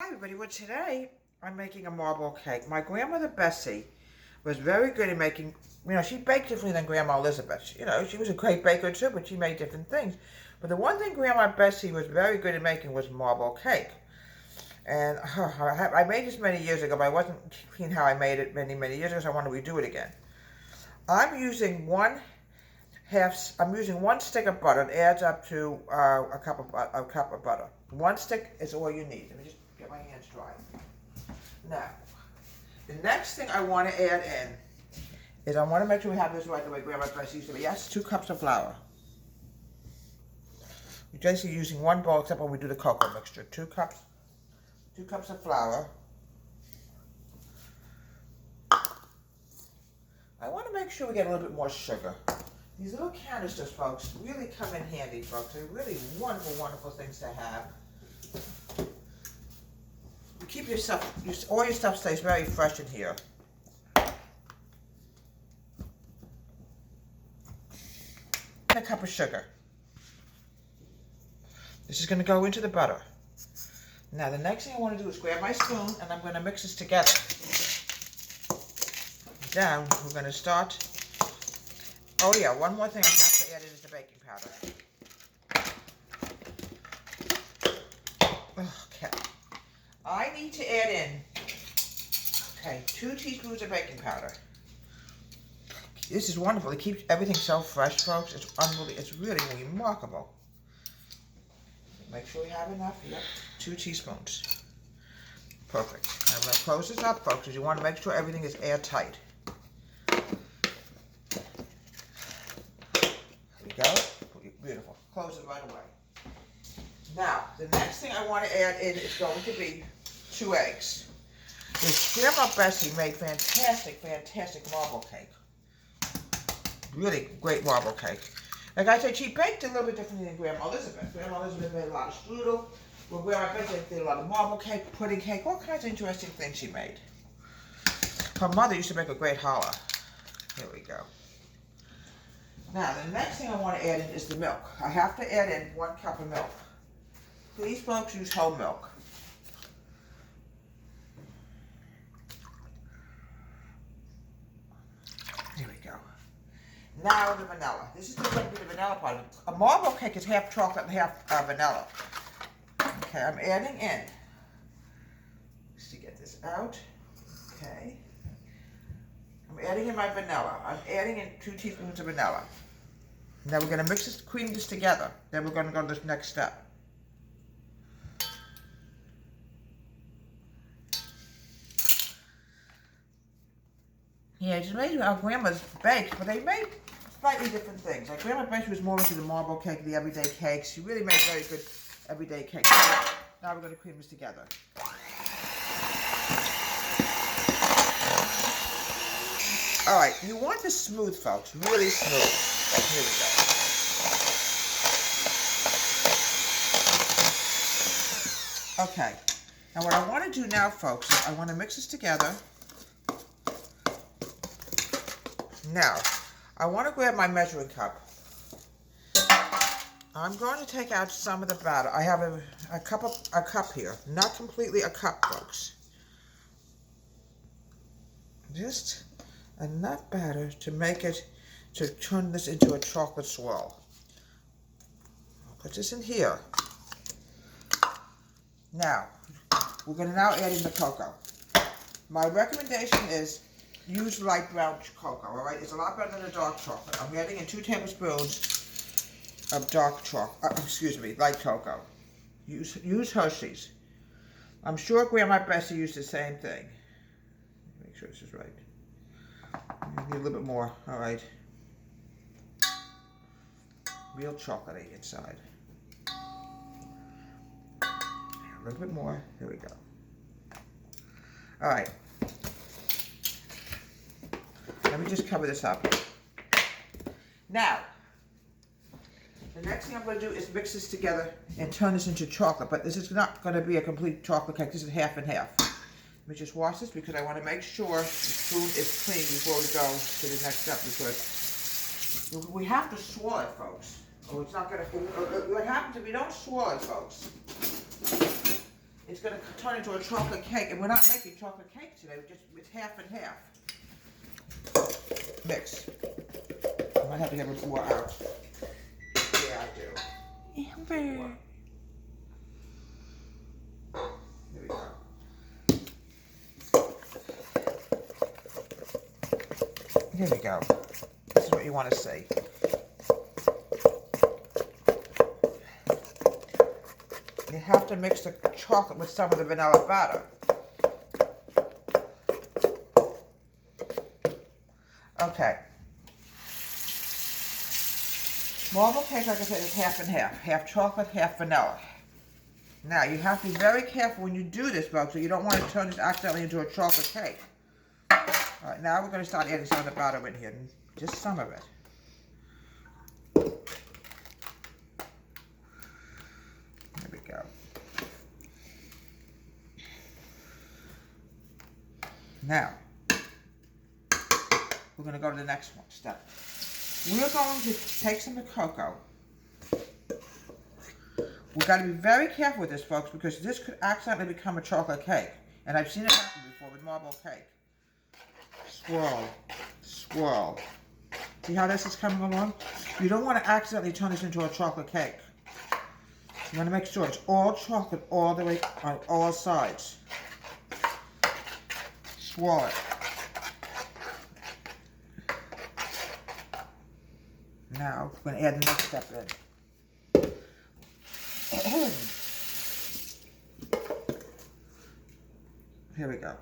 Hi everybody, well today I'm making a marble cake. My grandmother Bessie was very good at making, she baked differently than Grandma Elizabeth. She was a great baker too, but she made different things. But the one thing Grandma Bessie was very good at making was marble cake. And I made this many years ago, but I wasn't clean how I made it many years ago, so I want to redo it again. I'm using one stick of butter. It adds up to a cup of butter. One stick is all you need. Let me just get my hands dry. Now, the next thing I want to add in is I want to make sure we have this right the way Grandma Bessie used to be. Yes, 2 cups of flour. We're basically using one bowl except when we do the cocoa mixture. 2 cups of flour. I want to make sure we get a little bit more sugar. These little canisters, folks, really come in handy, folks. They're really wonderful things to have. You keep your stuff, all your stuff stays very fresh in here. And a cup of sugar. This is going to go into the butter. Now, the next thing I want to do is grab my spoon, and I'm going to mix this together. Then, we're going to start. Oh yeah, one more thing I have to add in is the baking powder. Okay. I need to add in, 2 teaspoons of baking powder. This is wonderful. It keeps everything so fresh, folks. It's unbelievable. It's really remarkable. Make sure you have enough. Yep, 2 teaspoons. Perfect. I'm going to close this up, folks, because you want to make sure everything is airtight. Go. Beautiful. Close it right away. Now, the next thing I want to add in is going to be 2 eggs. This Grandma Bessie made fantastic marble cake. Really great marble cake. Like I said, she baked a little bit differently than Grandma Elizabeth. Grandma Elizabeth made a lot of strudel. Well, Grandma Bessie did a lot of marble cake, pudding cake, all kinds of interesting things she made. Her mother used to make a great challah. Here we go. Now, the next thing I want to add in is the milk. I have to add in 1 cup of milk. Please, folks, use whole milk. Here we go. Now the vanilla. This is going to be the vanilla part of it. A marble cake is half chocolate and half vanilla. Okay, I'm adding in, just to get this out. Okay. I'm adding in my vanilla. I'm adding in 2 teaspoons of vanilla. Now we're going to cream this together. Then we're going to go to this next step. Yeah, it's amazing how grandmas baked, but they made slightly different things. Like Grandma Bessie was more into the marble cake, the everyday cakes. She really made very good everyday cakes. Now we're going to cream this together. All right, you want this smooth, folks, really smooth. Here we go. Okay, now what I want to do now, folks, is I want to mix this together. Now, I want to grab my measuring cup. I'm going to take out some of the batter. I have a cup here, not completely a cup, folks. Just enough batter to make it, to turn this into a chocolate swirl. I'll put this in here. Now, we're going to now add in the cocoa. My recommendation is use light brown cocoa, all right? It's a lot better than a dark chocolate. I'm adding in 2 tablespoons of light cocoa. Use Hershey's. I'm sure Grandma Bessie used the same thing. Make sure this is right. Need a little bit more, all right. Real chocolatey inside. A little bit more, here we go. All right. Let me just cover this up. Now, the next thing I'm going to do is mix this together and turn this into chocolate, but this is not going to be a complete chocolate cake. This is half and half. Let me just wash this because I want to make sure the spoon is clean before we go to the next step, because we have to swirl it, folks. Oh, it's not going to, what happens if we don't swirl it, folks? it's going to turn into a chocolate cake. And we're not making chocolate cake today. It's half and half. Mix. I might have to get a little more out. Yeah, I do. Amber. There we go. Here we go. This is what you want to see. You have to mix the chocolate with some of the vanilla batter. Okay. Marble cake, like I said, is half and half. Half chocolate, half vanilla. Now, you have to be very careful when you do this, folks, so you don't want to turn this accidentally into a chocolate cake. All right, now we're going to start adding some of the batter in here, just some of it. There we go. Now, we're going to go to the next step. We're going to take some of the cocoa. We've got to be very careful with this, folks, because this could accidentally become a chocolate cake. And I've seen it happen before with marble cake. Swirl. Swirl. See how this is coming along? You don't want to accidentally turn this into a chocolate cake. You want to make sure it's all chocolate all the way on all sides. Swirl it. Now, we're going to add the next step in. Here we go.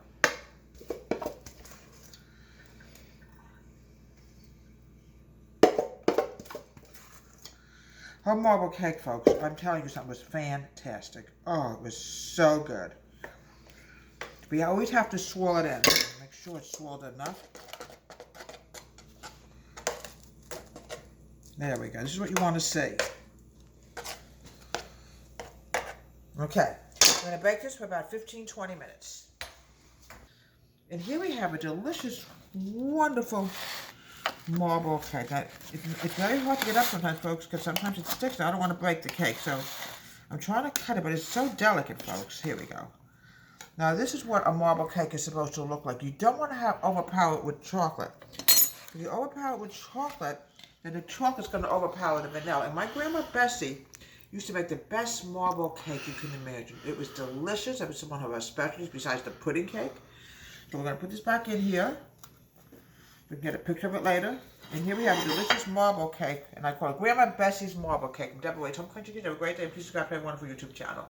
Her marble cake, folks, I'm telling you something, was fantastic. Oh, it was so good. We always have to swirl it in. Make sure it's swirled enough. There we go. This is what you want to see. Okay. I'm going to bake this for about 15-20 minutes. And here we have a delicious, wonderful marble cake. Now, it's very hard to get up sometimes, folks, because sometimes it sticks. I don't want to break the cake, so I'm trying to cut it, but it's so delicate, folks. Here we go. Now, this is what a marble cake is supposed to look like. You don't want to overpower it with chocolate. If you overpower it with chocolate, then the chocolate's going to overpower the vanilla. And my grandma Bessie used to make the best marble cake you can imagine. It was delicious. It was one of our specialties besides the pudding cake. So we're going to put this back in here. We can get a picture of it later. And here we have a delicious marble cake. And I call it Grandma Bessie's Marble Cake. I'm Deborah Waite. Home Country Kids. Have a great day. Please subscribe to everyone for YouTube channel.